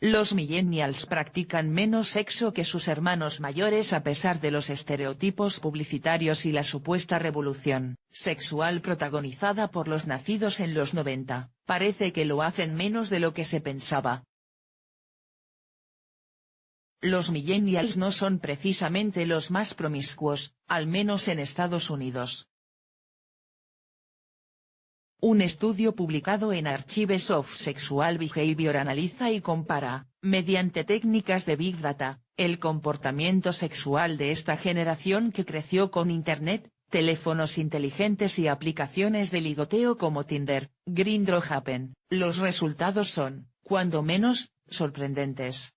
Los millennials practican menos sexo que sus hermanos mayores a pesar de los estereotipos publicitarios y la supuesta revolución sexual protagonizada por los nacidos en los 90, parece que lo hacen menos de lo que se pensaba. Los millennials no son precisamente los más promiscuos, al menos en Estados Unidos. Un estudio publicado en Archives of Sexual Behavior analiza y compara, mediante técnicas de Big Data, el comportamiento sexual de esta generación que creció con Internet, teléfonos inteligentes y aplicaciones de ligoteo como Tinder, Grindr o Happen. Los resultados son, cuando menos, sorprendentes.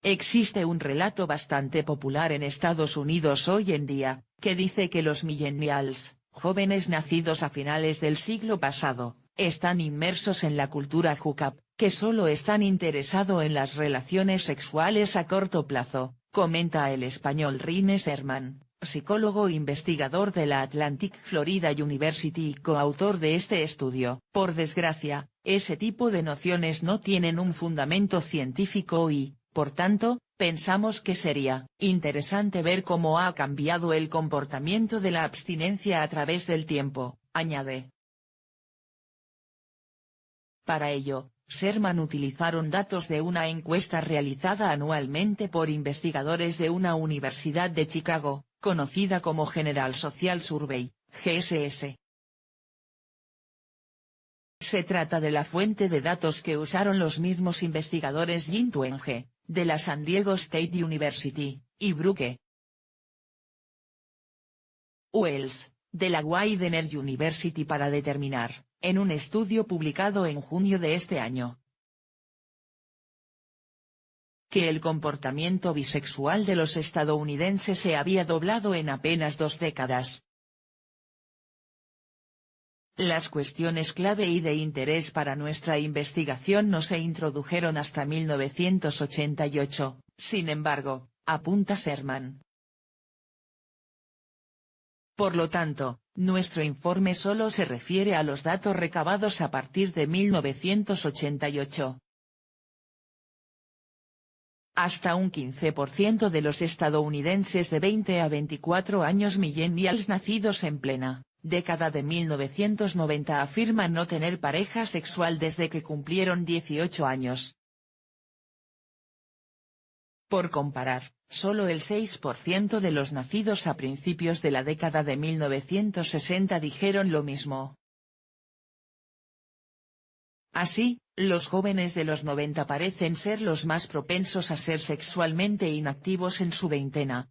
Existe un relato bastante popular en Estados Unidos hoy en día, que dice que los millennials, jóvenes nacidos a finales del siglo pasado, están inmersos en la cultura hookup, que solo están interesados en las relaciones sexuales a corto plazo, comenta el español Rines Herman, psicólogo investigador de la Atlantic Florida University y coautor de este estudio. Por desgracia, ese tipo de nociones no tienen un fundamento científico y, por tanto, pensamos que sería interesante ver cómo ha cambiado el comportamiento de la abstinencia a través del tiempo, añade. Para ello, Sherman utilizaron datos de una encuesta realizada anualmente por investigadores de una universidad de Chicago, conocida como General Social Survey, GSS. Se trata de la fuente de datos que usaron los mismos investigadores Jin Twenge, de la San Diego State University, y Brooke Wells, de la Widener University para determinar, en un estudio publicado en junio de este año, que el comportamiento bisexual de los estadounidenses se había doblado en apenas 2 décadas. Las cuestiones clave y de interés para nuestra investigación no se introdujeron hasta 1988, sin embargo, apunta Sherman. Por lo tanto, nuestro informe solo se refiere a los datos recabados a partir de 1988. Hasta un 15% de los estadounidenses de 20 a 24 años millennials nacidos en plena década de 1990 afirman no tener pareja sexual desde que cumplieron 18 años. Por comparar, solo el 6% de los nacidos a principios de la década de 1960 dijeron lo mismo. Así, los jóvenes de los 90 parecen ser los más propensos a ser sexualmente inactivos en su veintena.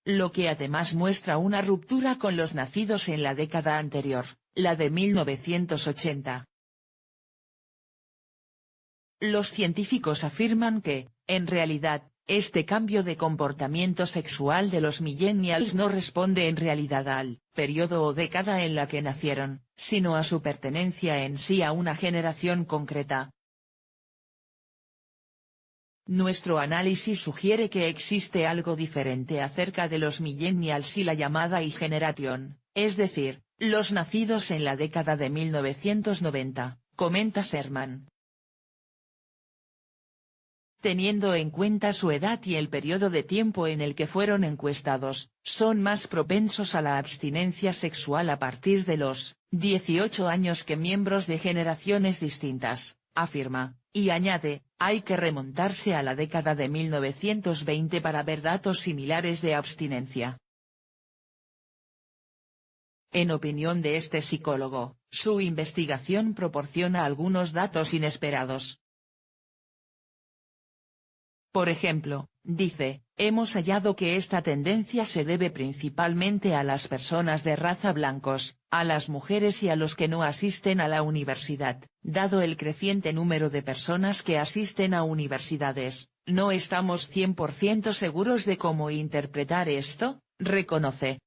Lo que además muestra una ruptura con los nacidos en la década anterior, la de 1980. Los científicos afirman que, en realidad, este cambio de comportamiento sexual de los millennials no responde en realidad al periodo o década en la que nacieron, sino a su pertenencia en sí a una generación concreta. Nuestro análisis sugiere que existe algo diferente acerca de los millennials y la llamada Y-generación, es decir, los nacidos en la década de 1990, comenta Sherman. Teniendo en cuenta su edad y el periodo de tiempo en el que fueron encuestados, son más propensos a la abstinencia sexual a partir de los 18 años que miembros de generaciones distintas, afirma, y añade, hay que remontarse a la década de 1920 para ver datos similares de abstinencia. En opinión de este psicólogo, su investigación proporciona algunos datos inesperados. Por ejemplo, dice, hemos hallado que esta tendencia se debe principalmente a las personas de raza blancos, a las mujeres y a los que no asisten a la universidad, dado el creciente número de personas que asisten a universidades, no estamos 100% seguros de cómo interpretar esto, reconoce.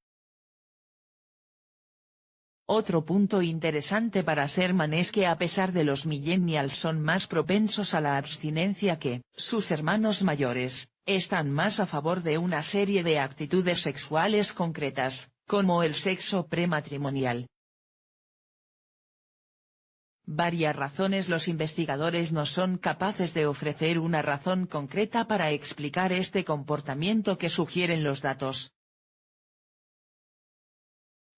Otro punto interesante para Sherman es que a pesar de los millennials son más propensos a la abstinencia que sus hermanos mayores, están más a favor de una serie de actitudes sexuales concretas, como el sexo prematrimonial. varias razones. Los investigadores no son capaces de ofrecer una razón concreta para explicar este comportamiento que sugieren los datos.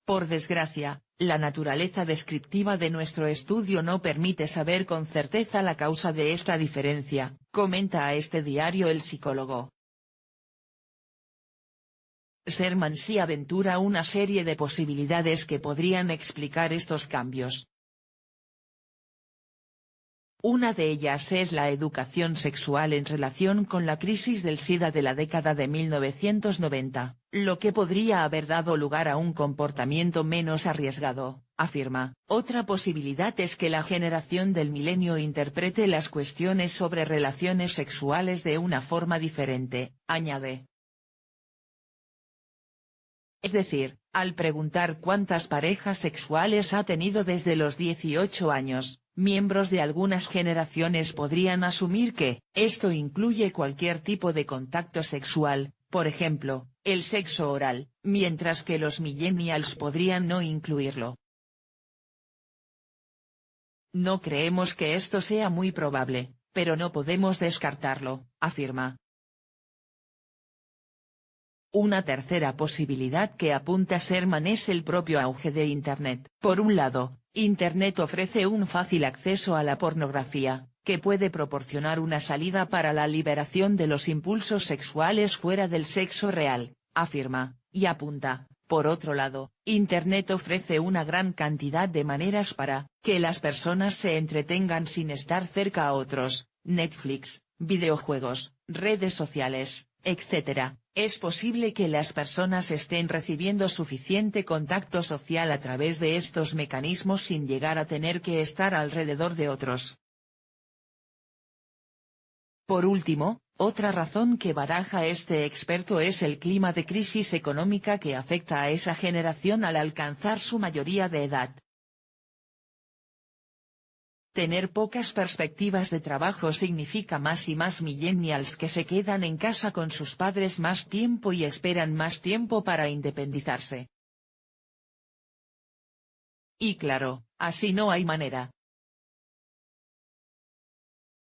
Por desgracia, la naturaleza descriptiva de nuestro estudio no permite saber con certeza la causa de esta diferencia, comenta a este diario el psicólogo. Sherman sí aventura una serie de posibilidades que podrían explicar estos cambios. Una de ellas es la educación sexual en relación con la crisis del SIDA de la década de 1990, lo que podría haber dado lugar a un comportamiento menos arriesgado, afirma. Otra posibilidad es que la generación del milenio interprete las cuestiones sobre relaciones sexuales de una forma diferente, añade. Es decir, al preguntar cuántas parejas sexuales ha tenido desde los 18 años, miembros de algunas generaciones podrían asumir que, esto incluye cualquier tipo de contacto sexual, por ejemplo, el sexo oral, mientras que los millennials podrían no incluirlo. No creemos que esto sea muy probable, pero no podemos descartarlo, afirma. Una tercera posibilidad que apunta Sherman es el propio auge de Internet. Por un lado, Internet ofrece un fácil acceso a la pornografía, que puede proporcionar una salida para la liberación de los impulsos sexuales fuera del sexo real, afirma, y apunta. Por otro lado, Internet ofrece una gran cantidad de maneras para que las personas se entretengan sin estar cerca a otros, Netflix, videojuegos, redes sociales, etc. Es posible que las personas estén recibiendo suficiente contacto social a través de estos mecanismos sin llegar a tener que estar alrededor de otros. Por último, otra razón que baraja este experto es el clima de crisis económica que afecta a esa generación al alcanzar su mayoría de edad. Tener pocas perspectivas de trabajo significa más y más millennials que se quedan en casa con sus padres más tiempo y esperan más tiempo para independizarse. Y claro, así no hay manera,